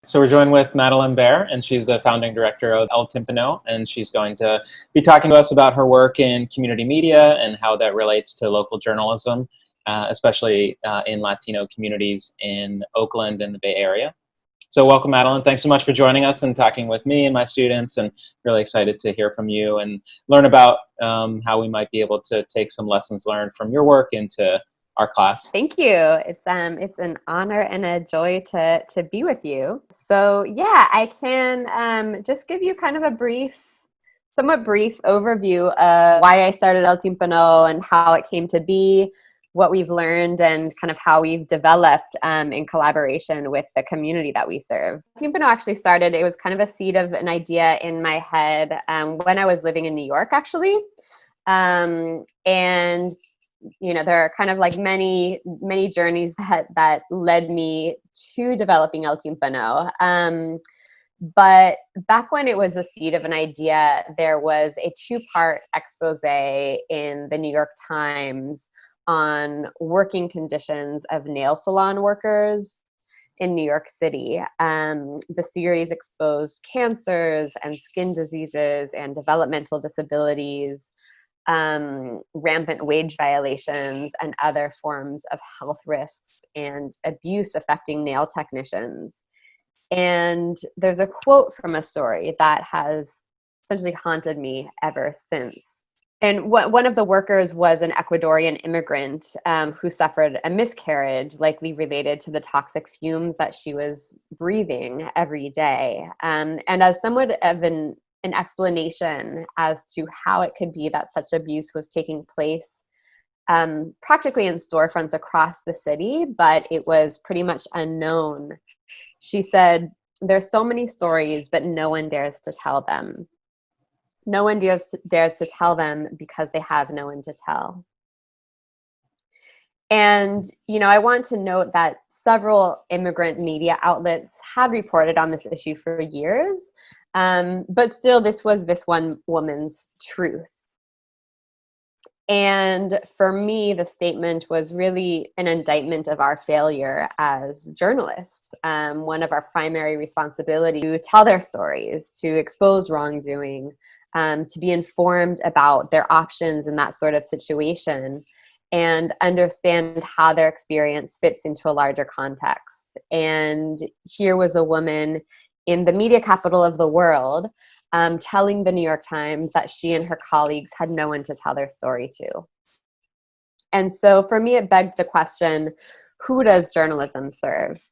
So we're joined with Madeleine Bair, and she's the founding director of El Tímpano, and she's going to be talking to us about her work in community media and how that relates to local journalism, especially in Latino communities in Oakland and the Bay Area. So welcome, Madeleine. Thanks so much for joining us and talking with me and my students, and really excited to hear from you and learn about how we might be able to take some lessons learned from your work into our class. Thank you. It's an honor and a joy to be with you. So yeah, I can just give you kind of a somewhat brief overview of why I started El Timpano and how it came to be, what we've learned, and kind of how we've developed in collaboration with the community that we serve. Timpano actually started, it was kind of a seed of an idea in my head when I was living in New York, actually. And you know, there are kind of like many journeys that led me to developing El Tímpano. But back when it was a seed of an idea, there was a 2-part expose in the New York Times on working conditions of nail salon workers in New York City. The series exposed cancers and skin diseases and developmental disabilities, rampant wage violations, and other forms of health risks and abuse affecting nail technicians. And there's a quote from a story that has essentially haunted me ever since. And one of the workers was an Ecuadorian immigrant who suffered a miscarriage, likely related to the toxic fumes that she was breathing every day. And as somewhat of an explanation as to how it could be that such abuse was taking place practically in storefronts across the city, but it was pretty much unknown. She said, "There's so many stories, but no one dares to tell them. No one dares to tell them because they have no one to tell." And, you know, I want to note that several immigrant media outlets had reported on this issue for years. But still, this was this one woman's truth. And for me, the statement was really an indictment of our failure as journalists. One of our primary responsibilities to tell their stories, to expose wrongdoing, to be informed about their options in that sort of situation, and understand how their experience fits into a larger context. And here was a woman in the media capital of the world, telling the New York Times that she and her colleagues had no one to tell their story to. And so for me, it begged the question, who does journalism serve?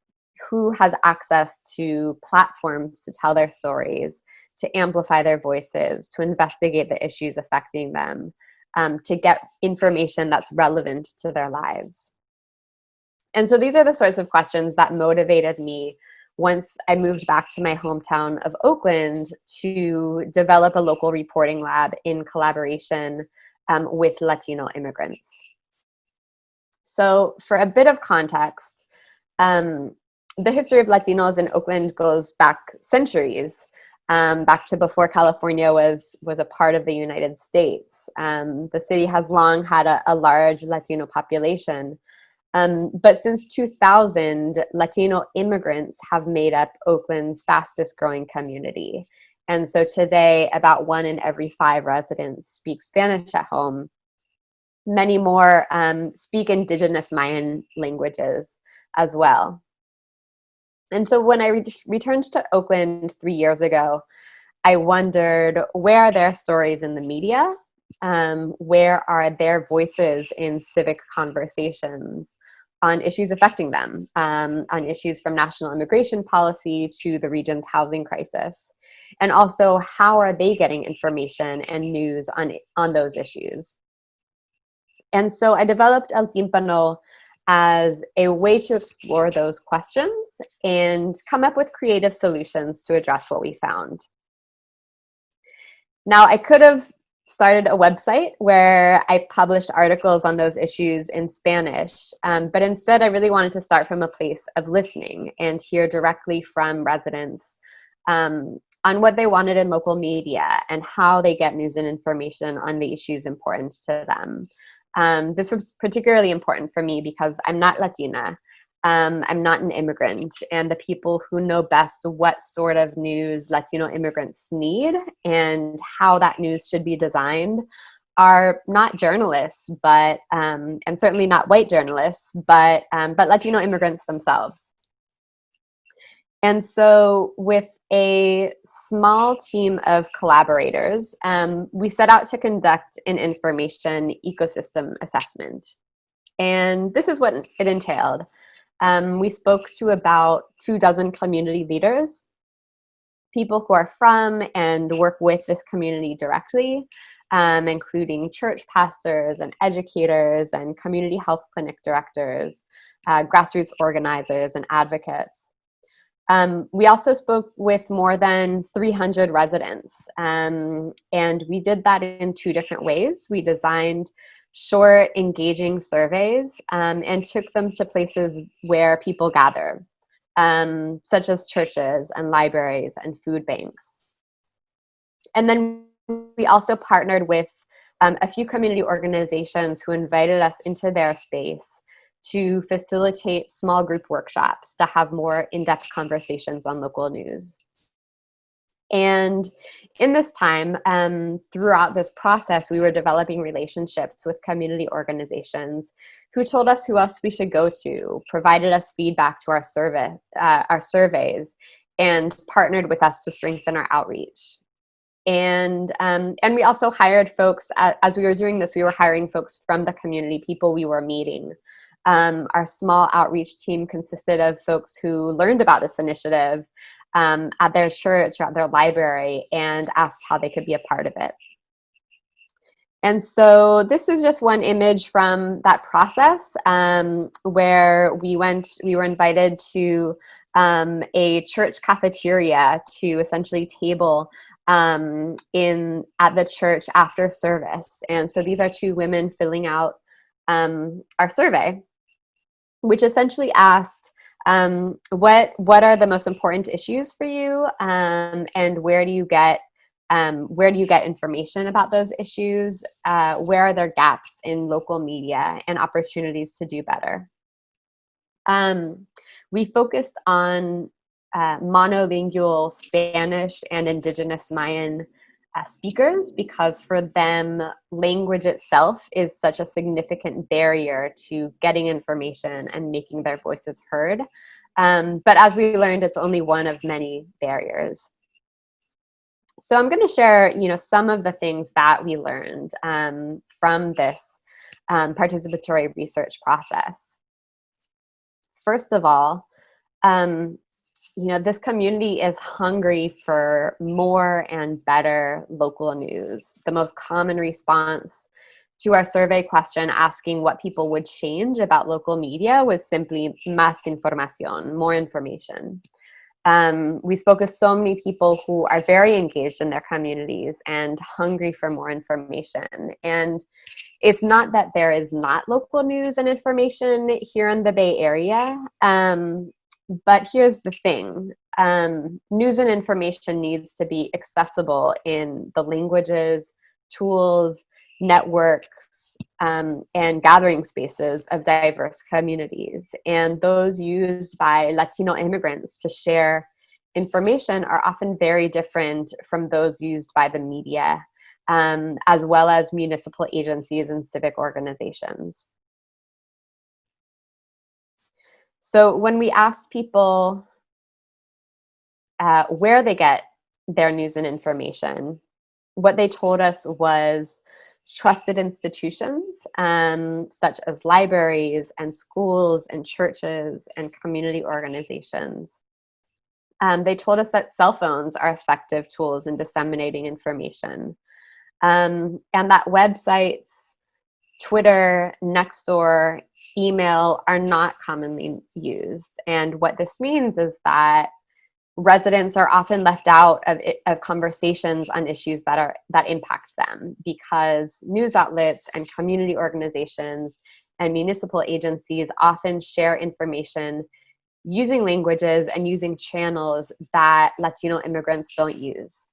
Who has access to platforms to tell their stories, to amplify their voices, to investigate the issues affecting them, to get information that's relevant to their lives? And so these are the sorts of questions that motivated me once I moved back to my hometown of Oakland to develop a local reporting lab in collaboration with Latino immigrants. So for a bit of context, the history of Latinos in Oakland goes back centuries, back to before California was a part of the United States. The city has long had a large Latino population. But since 2000, Latino immigrants have made up Oakland's fastest growing community. And so today, about 1 in every 5 residents speak Spanish at home. Many more speak indigenous Mayan languages as well. And so when I returned to Oakland 3 years ago, I wondered, where are their stories in the media? Where are their voices in civic conversations on issues affecting them, on issues from national immigration policy to the region's housing crisis? And also, how are they getting information and news on those issues? And so I developed El Tímpano as a way to explore those questions and come up with creative solutions to address what we found. Now, I could have started a website where I published articles on those issues in Spanish, but instead I really wanted to start from a place of listening and hear directly from residents on what they wanted in local media and how they get news and information on the issues important to them. This was particularly important for me because I'm not Latina. I'm not an immigrant, and the people who know best what sort of news Latino immigrants need and how that news should be designed are not journalists, but and certainly not white journalists, but Latino immigrants themselves. And so with a small team of collaborators, we set out to conduct an information ecosystem assessment. And this is what it entailed. We spoke to about 24 community leaders, people who are from and work with this community directly, including church pastors and educators and community health clinic directors, grassroots organizers and advocates. We also spoke with more than 300 residents, and we did that in 2 different ways. We designed short, engaging surveys and took them to places where people gather, such as churches and libraries and food banks. And then we also partnered with a few community organizations who invited us into their space to facilitate small group workshops to have more in-depth conversations on local news. And in this time, throughout this process, we were developing relationships with community organizations who told us who else we should go to, provided us feedback to our surveys, and partnered with us to strengthen our outreach. And we also hired folks, as we were doing this, we were hiring folks from the community, people we were meeting. Our small outreach team consisted of folks who learned about this initiative at their church or at their library and asked how they could be a part of it. And so this is just one image from that process where we were invited to a church cafeteria to essentially table at the church after service. And so these are 2 women filling out our survey, which essentially asked, what are the most important issues for you, and where do you get information about those issues? Where are there gaps in local media and opportunities to do better? We focused on monolingual Spanish and Indigenous Mayan speakers, because for them, language itself is such a significant barrier to getting information and making their voices heard. But as we learned, it's only one of many barriers. So I'm going to share, some of the things that we learned from this participatory research process. First of all, this community is hungry for more and better local news. The most common response to our survey question asking what people would change about local media was simply más información, more information. We spoke with so many people who are very engaged in their communities and hungry for more information. And it's not that there is not local news and information here in the Bay Area, but here's the thing. News and information needs to be accessible in the languages, tools, networks, and gathering spaces of diverse communities. And those used by Latino immigrants to share information are often very different from those used by the media, as well as municipal agencies and civic organizations. So when we asked people where they get their news and information, what they told us was trusted institutions, such as libraries and schools and churches and community organizations. They told us that cell phones are effective tools in disseminating information, and that websites, Twitter, Nextdoor, email are not commonly used. And what this means is that residents are often left out of conversations on issues that impact them, because news outlets and community organizations and municipal agencies often share information using languages and using channels that Latino immigrants don't use.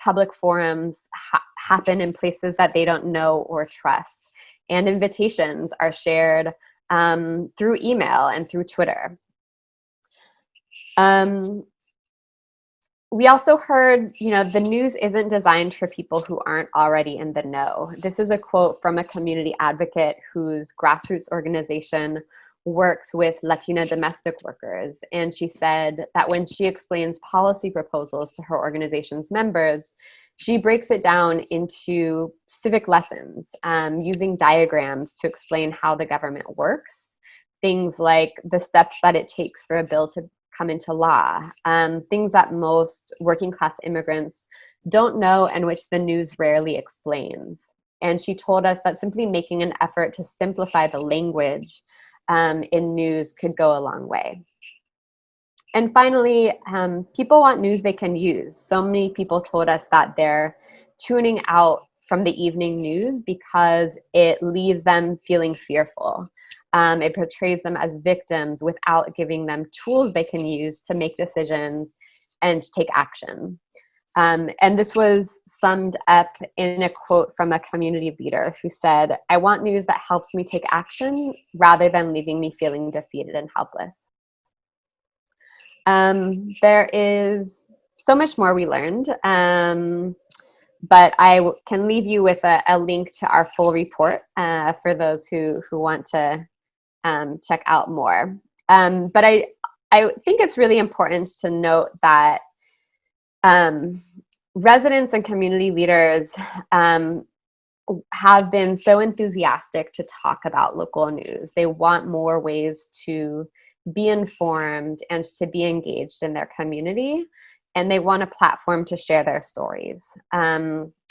Public forums happen in places that they don't know or trust, and invitations are shared through email and through Twitter. We also heard, the news isn't designed for people who aren't already in the know. This is a quote from a community advocate whose grassroots organization works with Latina domestic workers. And she said that when she explains policy proposals to her organization's members, she breaks it down into civic lessons, using diagrams to explain how the government works. Things like the steps that it takes for a bill to come into law, things that most working class immigrants don't know and which the news rarely explains. And she told us that simply making an effort to simplify the language in news could go a long way. And finally, people want news they can use. So many people told us that they're tuning out from the evening news because it leaves them feeling fearful. It portrays them as victims without giving them tools they can use to make decisions and take action. And this was summed up in a quote from a community leader who said, "I want news that helps me take action rather than leaving me feeling defeated and helpless." There is so much more we learned, but I can leave you with a link to our full report for those who want to check out more. But I think it's really important to note that residents and community leaders have been so enthusiastic to talk about local news. They want more ways to be informed and to be engaged in their community, and they want a platform to share their stories.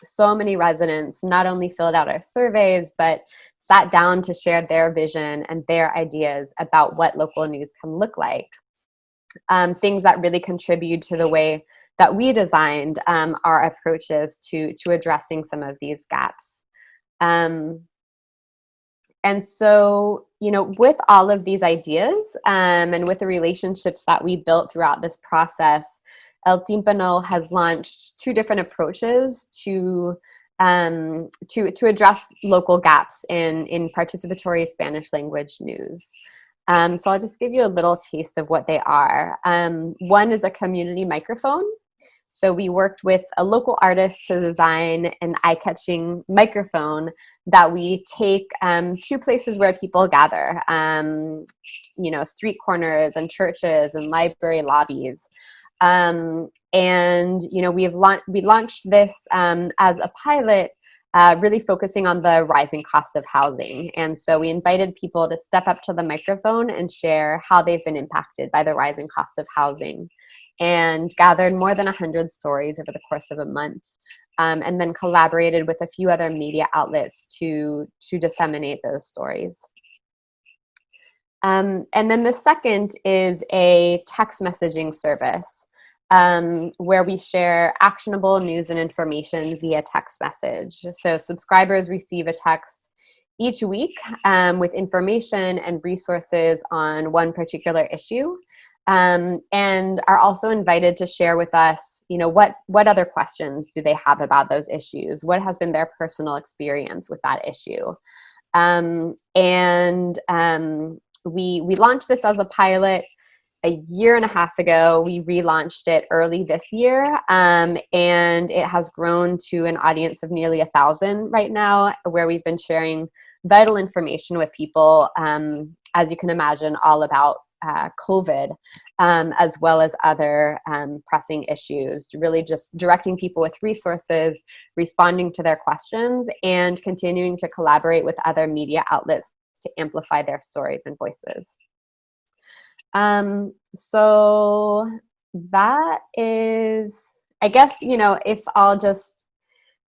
So many residents not only filled out our surveys, but sat down to share their vision and their ideas about what local news can look like. Things that really contribute to the way that we designed our approaches to addressing some of these gaps. And so, with all of these ideas and with the relationships that we built throughout this process, El Tímpano has launched 2 different approaches to address local gaps in participatory Spanish language news. So I'll just give you a little taste of what they are. One is a community microphone. So we worked with a local artist to design an eye-catching microphone that we take to places where people gather, street corners and churches and library lobbies. And we launched this as a pilot, really focusing on the rising cost of housing. And so we invited people to step up to the microphone and share how they've been impacted by the rising cost of housing, and gathered more than 100 stories over the course of a month, and then collaborated with a few other media outlets to disseminate those stories. And then the second is a text messaging service, where we share actionable news and information via text message. So subscribers receive a text each week with information and resources on one particular issue, and are also invited to share with us, what other questions do they have about those issues? What has been their personal experience with that issue? We launched this as a pilot a year and a half ago. We relaunched it early this year, and it has grown to an audience of nearly 1,000 right now, where we've been sharing vital information with people, as you can imagine, all about COVID, as well as other pressing issues, really just directing people with resources, responding to their questions, and continuing to collaborate with other media outlets to amplify their stories and voices. So that is, I guess, if I'll just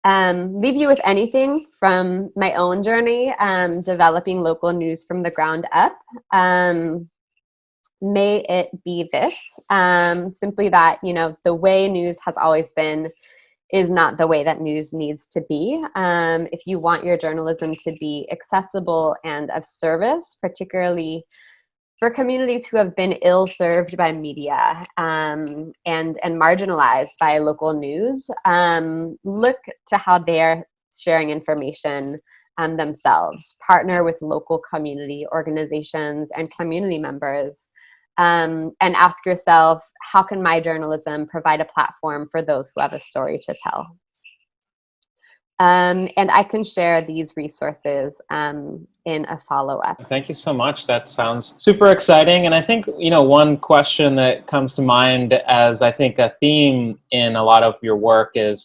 leave you with anything from my own journey, developing local news from the ground up, may it be this, simply that, the way news has always been is not the way that news needs to be. If you want your journalism to be accessible and of service, particularly for communities who have been ill-served by media, and marginalized by local news, look to how they're sharing information themselves, partner with local community organizations and community members, and ask yourself, how can my journalism provide a platform for those who have a story to tell? And I can share these resources in a follow-up. Thank you so much. That sounds super exciting. And I think, one question that comes to mind as I think a theme in a lot of your work is,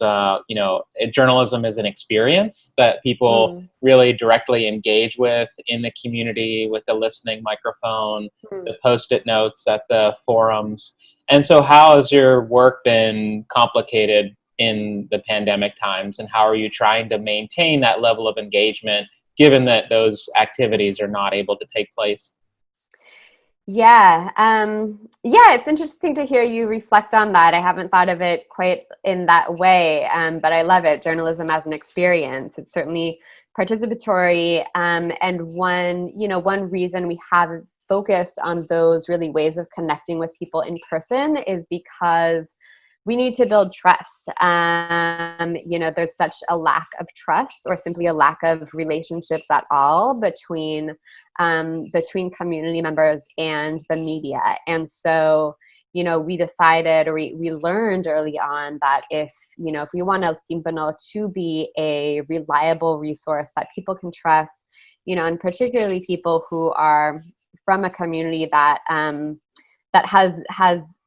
journalism is an experience that people really directly engage with in the community, with the listening microphone, the Post-it notes at the forums. And so how has your work been complicated in the pandemic times, and how are you trying to maintain that level of engagement given that those activities are not able to take place? Yeah, it's interesting to hear you reflect on that. I haven't thought of it quite in that way, but I love it. Journalism as an experience. It's certainly participatory, and one reason we have focused on those really ways of connecting with people in person is because we need to build trust. There's such a lack of trust, or simply a lack of relationships at all between community members and the media. And so, we decided, or we learned early on that if we want Tímpano to be a reliable resource that people can trust, and particularly people who are from a community that has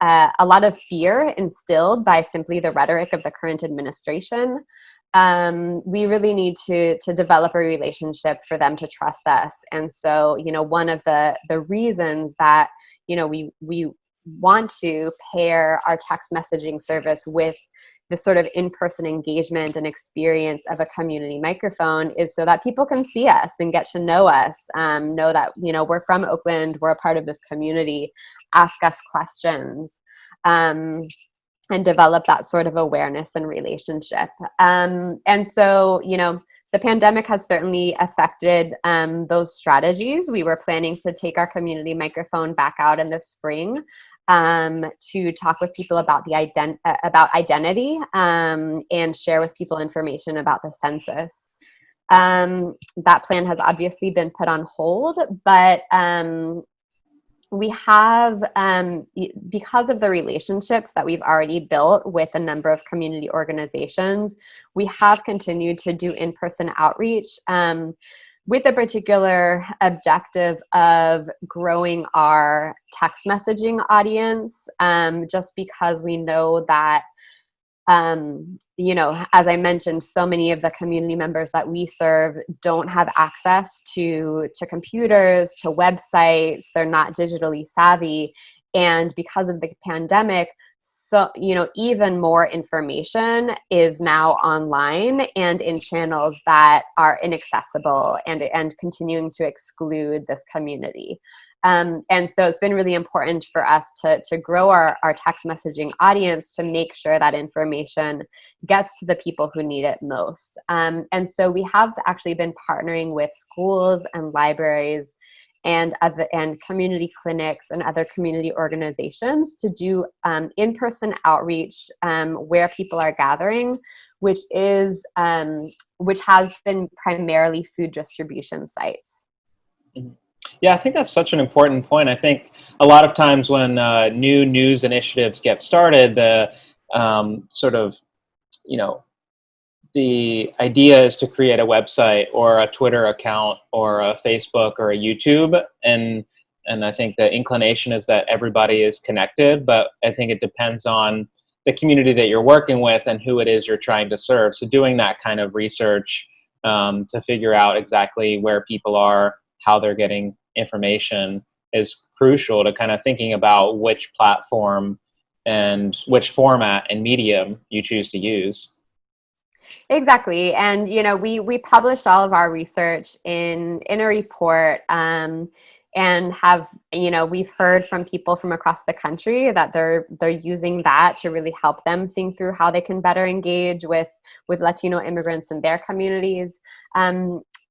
a lot of fear instilled by simply the rhetoric of the current administration, we really need to develop a relationship for them to trust us. And so, one of the reasons that, we want to pair our text messaging service with the sort of in-person engagement and experience of a community microphone is so that people can see us and get to know us, know that, we're from Oakland, we're a part of this community, ask us questions, and develop that sort of awareness and relationship. And so, the pandemic has certainly affected those strategies. We were planning to take our community microphone back out in the spring to talk with people about about identity, and share with people information about the census. That plan has obviously been put on hold, but we have, because of the relationships that we've already built with a number of community organizations, we have continued to do in-person outreach, with a particular objective of growing our text messaging audience, just because we know that, as I mentioned, so many of the community members that we serve don't have access to computers, to websites. They're not digitally savvy. And because of the pandemic, so, even more information is now online and in channels that are inaccessible and continuing to exclude this community. And so it's been really important for us to grow our text messaging audience to make sure that information gets to the people who need it most. And so we have actually been partnering with schools and libraries and community clinics and other community organizations to do in-person outreach where people are gathering, which has been primarily food distribution sites. Mm-hmm. Yeah, I think that's such an important point. I think a lot of times when new news initiatives get started, the the idea is to create a website or a Twitter account or a Facebook or a YouTube. And I think the inclination is that everybody is connected, but I think it depends on the community that you're working with and who it is you're trying to serve. So doing that kind of research to figure out exactly where people are, how they're getting information is crucial to kind of thinking about which platform and which format and medium you choose to use. Exactly. And, we publish all of our research in a report, and have, we've heard from people from across the country that they're using that to really help them think through how they can better engage with Latino immigrants in their communities.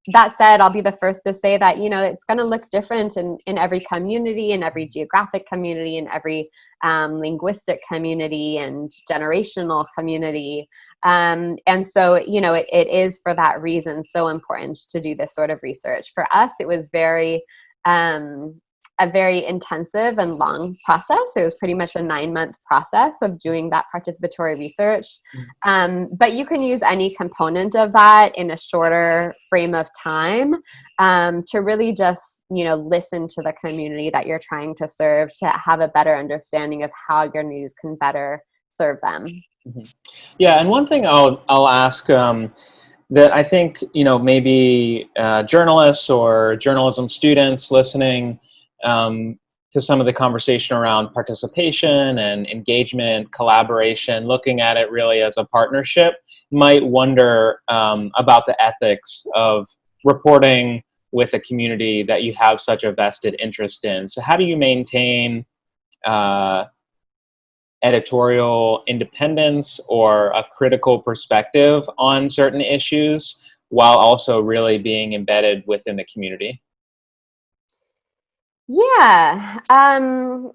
That said, I'll be the first to say that, it's going to look different in every community, in every geographic community, in every linguistic community and generational community. And so, it is for that reason so important to do this sort of research. For us, it was a very intensive and long process. It was pretty much a 9-month process of doing that participatory research. But you can use any component of that in a shorter frame of time to really just, listen to the community that you're trying to serve, to have a better understanding of how your news can better serve them. Yeah, and one thing I'll ask that I think maybe journalists or journalism students listening to some of the conversation around participation and engagement, collaboration, looking at it really as a partnership, might wonder about the ethics of reporting with a community that you have such a vested interest in. So how do you maintain editorial independence or a critical perspective on certain issues while also really being embedded within the community? Yeah. Our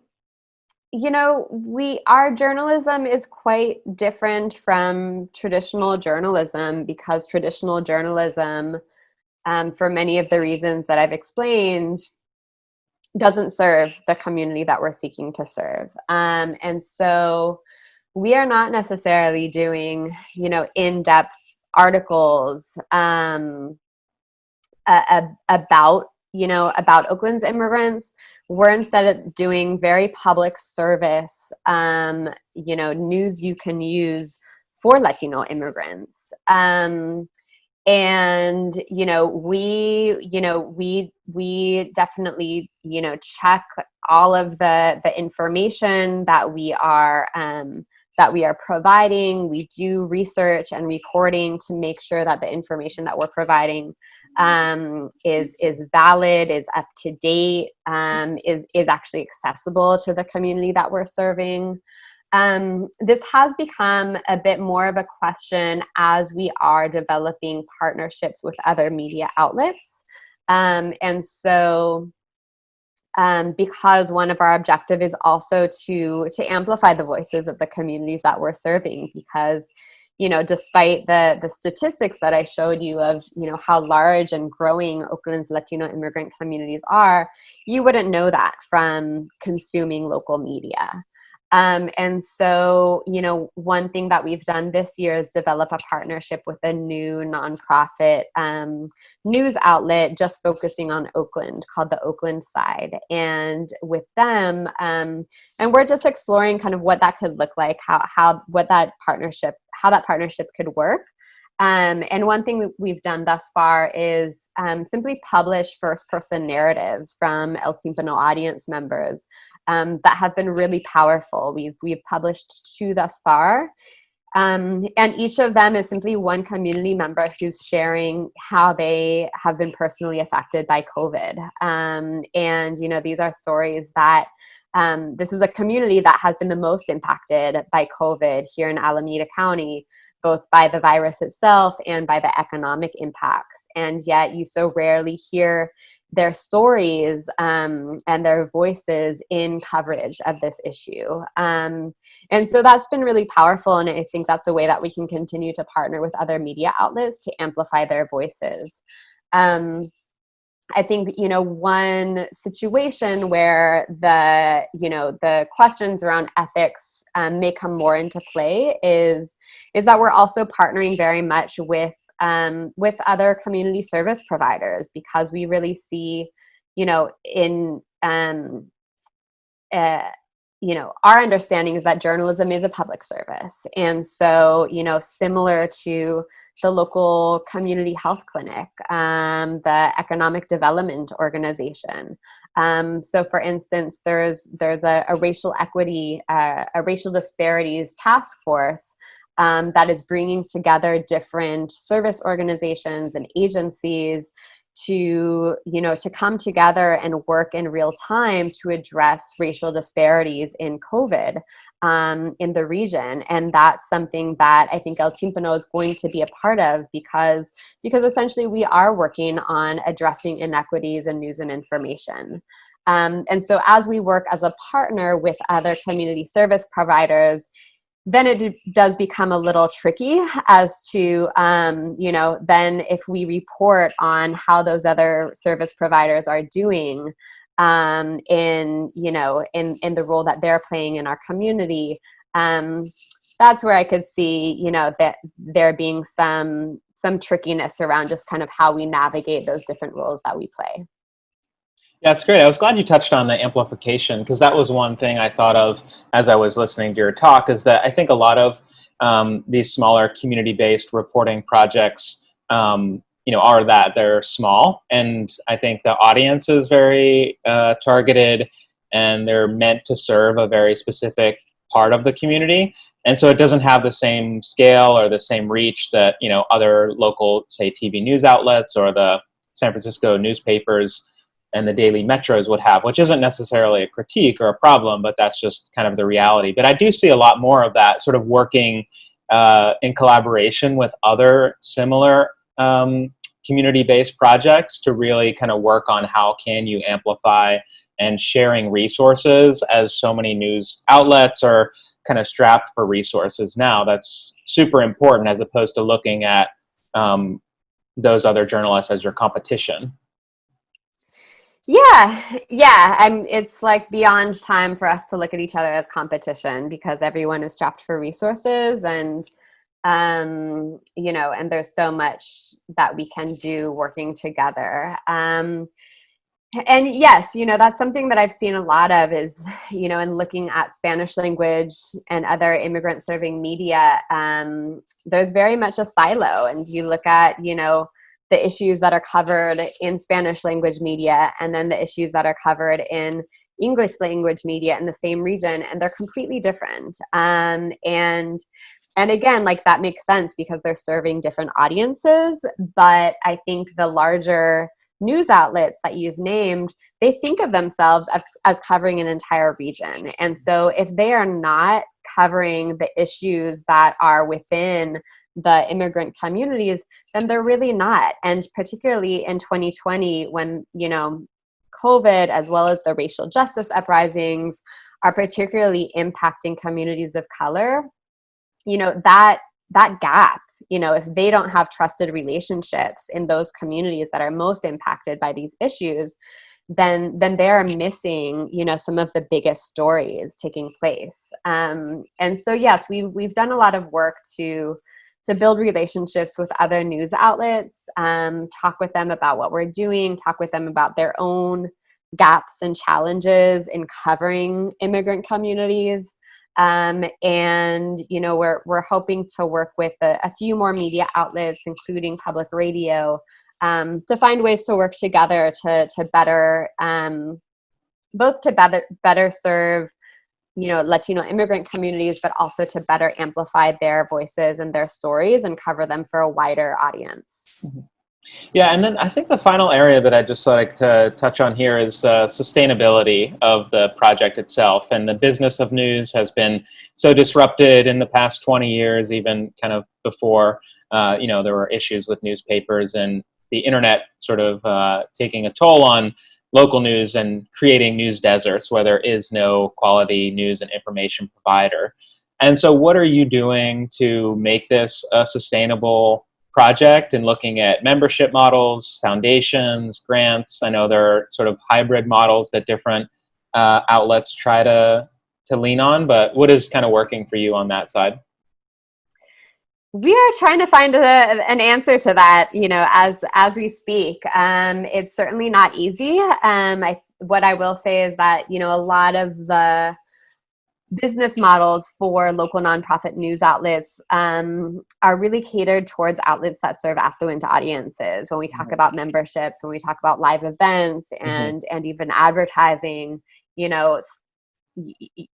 journalism is quite different from traditional journalism, because traditional journalism, for many of the reasons that I've explained, doesn't serve the community that we're seeking to serve. And so we are not necessarily doing, in-depth articles about Oakland's immigrants. We're instead doing very public service, news you can use for Latino immigrants. And we definitely check all of the information that we are providing. We do research and reporting to make sure that the information that we're providing is valid, is up to date, is actually accessible to the community that we're serving. This has become a bit more of a question as we are developing partnerships with other media outlets. And so because one of our objective is also to amplify the voices of the communities that we're serving, because despite the statistics that I showed you of, how large and growing Oakland's Latino immigrant communities are, you wouldn't know that from consuming local media. And so, one thing that we've done this year is develop a partnership with a new nonprofit news outlet just focusing on Oakland, called the Oakland Side. And with them, and we're just exploring kind of what that could look like, how that partnership could work. And one thing we've done thus far is simply publish first-person narratives from El Tímpano audience members that have been really powerful. We've published 2 thus far, and each of them is simply one community member who's sharing how they have been personally affected by COVID. And these are stories that this is a community that has been the most impacted by COVID here in Alameda County, both by the virus itself and by the economic impacts. And yet you so rarely hear their stories and their voices in coverage of this issue. And so that's been really powerful. And I think that's a way that we can continue to partner with other media outlets to amplify their voices. I think, one situation where the questions around ethics may come more into play is that we're also partnering very much with other community service providers, because we really see, our understanding is that journalism is a public service. And so, similar to the local community health clinic, the economic development organization. So for instance, there's a racial equity, a racial disparities task force that is bringing together different service organizations and agencies to come together and work in real time to address racial disparities in COVID in the region. And that's something that I think El Timpano is going to be a part of, because essentially we are working on addressing inequities in news and information. And so as we work as a partner with other community service providers, then it does become a little tricky as to, then if we report on how those other service providers are doing in the role that they're playing in our community, that's where I could see, that there being some trickiness around just kind of how we navigate those different roles that we play. Yeah, that's great. I was glad you touched on the amplification, because that was one thing I thought of as I was listening to your talk, is that I think a lot of these smaller community-based reporting projects, are that they're small. And I think the audience is very targeted, and they're meant to serve a very specific part of the community. And so it doesn't have the same scale or the same reach that, other local, say, TV news outlets or the San Francisco newspapers and the daily metros would have, which isn't necessarily a critique or a problem, but that's just kind of the reality. But I do see a lot more of that sort of working in collaboration with other similar community-based projects to really kind of work on how can you amplify, and sharing resources, as so many news outlets are kind of strapped for resources now. That's super important, as opposed to looking at those other journalists as your competition. Yeah. It's like beyond time for us to look at each other as competition, because everyone is strapped for resources, and and there's so much that we can do working together. And yes, that's something that I've seen a lot of is, in looking at Spanish language and other immigrant serving media, there's very much a silo, and you look at, the issues that are covered in Spanish language media, and then the issues that are covered in English language media in the same region, and they're completely different. And again, like, that makes sense because they're serving different audiences. But I think the larger news outlets that you've named, they think of themselves as covering an entire region. And so if they are not covering the issues that are within the immigrant communities, then they're really not. And particularly in 2020, when, COVID, as well as the racial justice uprisings, are particularly impacting communities of color, that gap, if they don't have trusted relationships in those communities that are most impacted by these issues, then they're missing, some of the biggest stories taking place. And so, yes, we've done a lot of work to build relationships with other news outlets, talk with them about what we're doing, talk with them about their own gaps and challenges in covering immigrant communities. And, we're hoping to work with a few more media outlets, including public radio, to find ways to work together to better, both to better serve, Latino immigrant communities, but also to better amplify their voices and their stories and cover them for a wider audience. Mm-hmm. Yeah, and then I think the final area that I just like to touch on here is the sustainability of the project itself. And the business of news has been so disrupted in the past 20 years, even kind of before, there were issues with newspapers and the internet sort of taking a toll on local news and creating news deserts where there is no quality news and information provider. And so what are you doing to make this a sustainable project, and looking at membership models, foundations, grants? I know there are sort of hybrid models that different outlets try to lean on, but what is kind of working for you on that side? We are trying to find an answer to that, as we speak. It's certainly not easy. What I will say is that, a lot of the business models for local nonprofit news outlets are really catered towards outlets that serve affluent audiences. When we talk about memberships, when we talk about live events, and even advertising,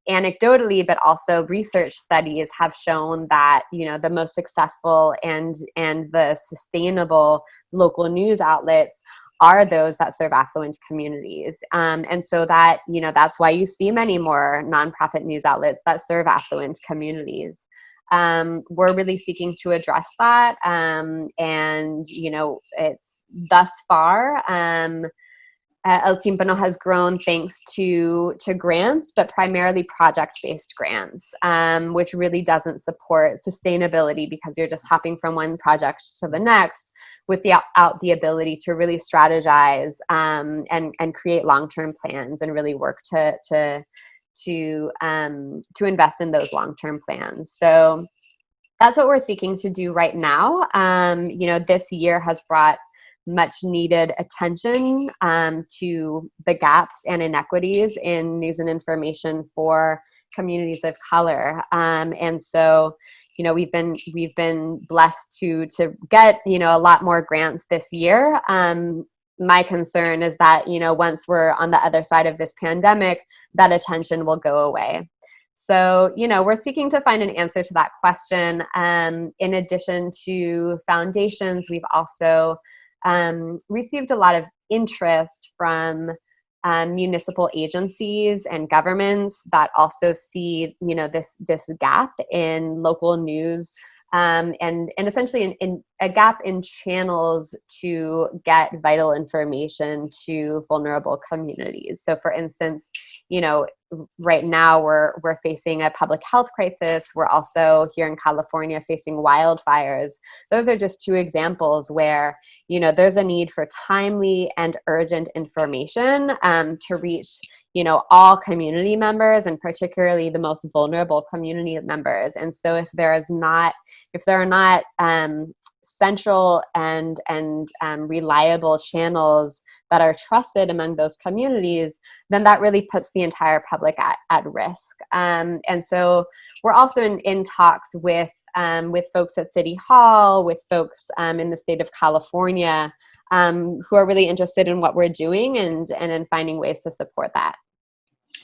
anecdotally, but also research studies have shown that, the most successful and the sustainable local news outlets are those that serve affluent communities. And so that, that's why you see many more nonprofit news outlets that serve affluent communities. We're really seeking to address that. And, it's thus far, El Tímpano has grown thanks to grants, but primarily project-based grants, which really doesn't support sustainability because you're just hopping from one project to the next without the ability to really strategize and create long-term plans and really work to invest in those long-term plans. So that's what we're seeking to do right now. This year has brought much needed attention to the gaps and inequities in news and information for communities of color. And so, we've been blessed to get, a lot more grants this year. My concern is that, once we're on the other side of this pandemic, that attention will go away. So, we're seeking to find an answer to that question. In addition to foundations, we've also received a lot of interest from municipal agencies and governments that also see, this gap in local news, and essentially in a gap in channels to get vital information to vulnerable communities. So, for instance, right now we're facing a public health crisis. We're also here in California facing wildfires. Those are just two examples where, there's a need for timely and urgent information to reach, all community members, and particularly the most vulnerable community members. And so if there are not central and reliable channels that are trusted among those communities, then that really puts the entire public at risk. And so we're also in talks with folks at City Hall, with folks in the state of California, who are really interested in what we're doing and in finding ways to support that.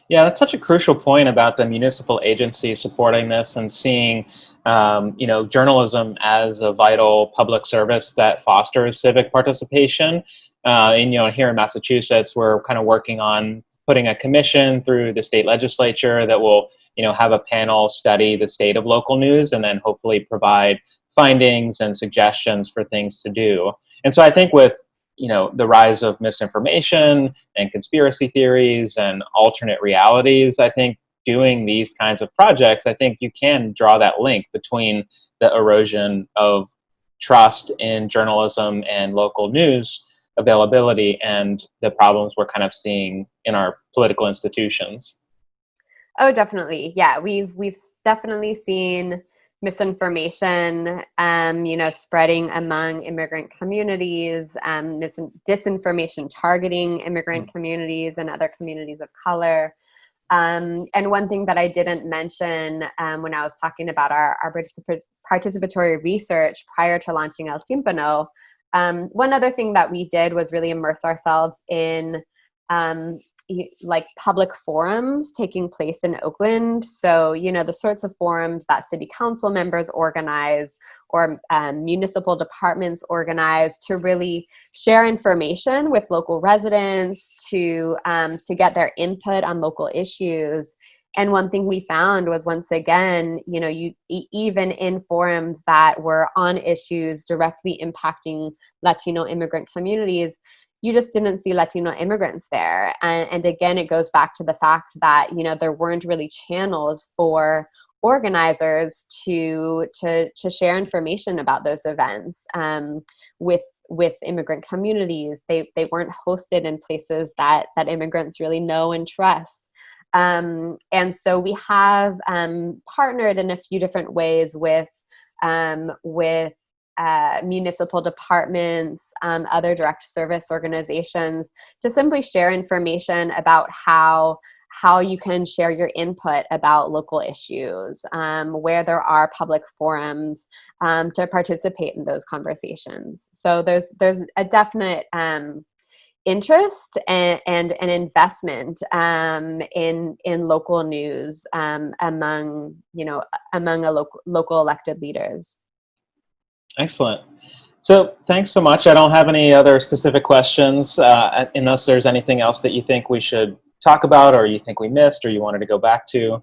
Yeah, that's such a crucial point about the municipal agency supporting this and seeing, journalism as a vital public service that fosters civic participation. And here in Massachusetts, we're kind of working on putting a commission through the state legislature that will, have a panel study the state of local news and then hopefully provide findings and suggestions for things to do. And so I think with the rise of misinformation and conspiracy theories and alternate realities, I think doing these kinds of projects, I think you can draw that link between the erosion of trust in journalism and local news availability and the problems we're kind of seeing in our political institutions. Oh, definitely. Yeah, we've definitely seen misinformation, spreading among immigrant communities, disinformation targeting immigrant communities and other communities of color. And one thing that I didn't mention when I was talking about our participatory research prior to launching El Timpano, one other thing that we did was really immerse ourselves in public forums taking place in Oakland. So, the sorts of forums that city council members organize or municipal departments organize to really share information with local residents to get their input on local issues. And one thing we found was, once again, even in forums that were on issues directly impacting Latino immigrant communities, you just didn't see Latino immigrants there. And again, it goes back to the fact that, there weren't really channels for organizers to share information about those events with immigrant communities. They weren't hosted in places that immigrants really know and trust. And so we have partnered in a few different ways with municipal departments, other direct service organizations, to simply share information about how you can share your input about local issues, where there are public forums to participate in those conversations. So there's a definite interest and an investment in local news among local elected leaders. Excellent. So thanks so much. I don't have any other specific questions, unless there's anything else that you think we should talk about or you think we missed or you wanted to go back to.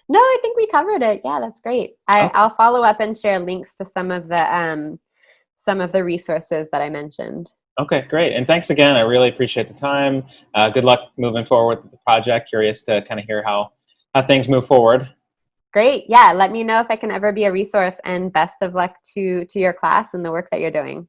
No, I think we covered it. Yeah, that's great. I'll follow up and share links to some of the resources that I mentioned. Okay, great. And thanks again. I really appreciate the time. Good luck moving forward with the project. Curious to kind of hear how things move forward. Great. Yeah. Let me know if I can ever be a resource, and best of luck to your class and the work that you're doing.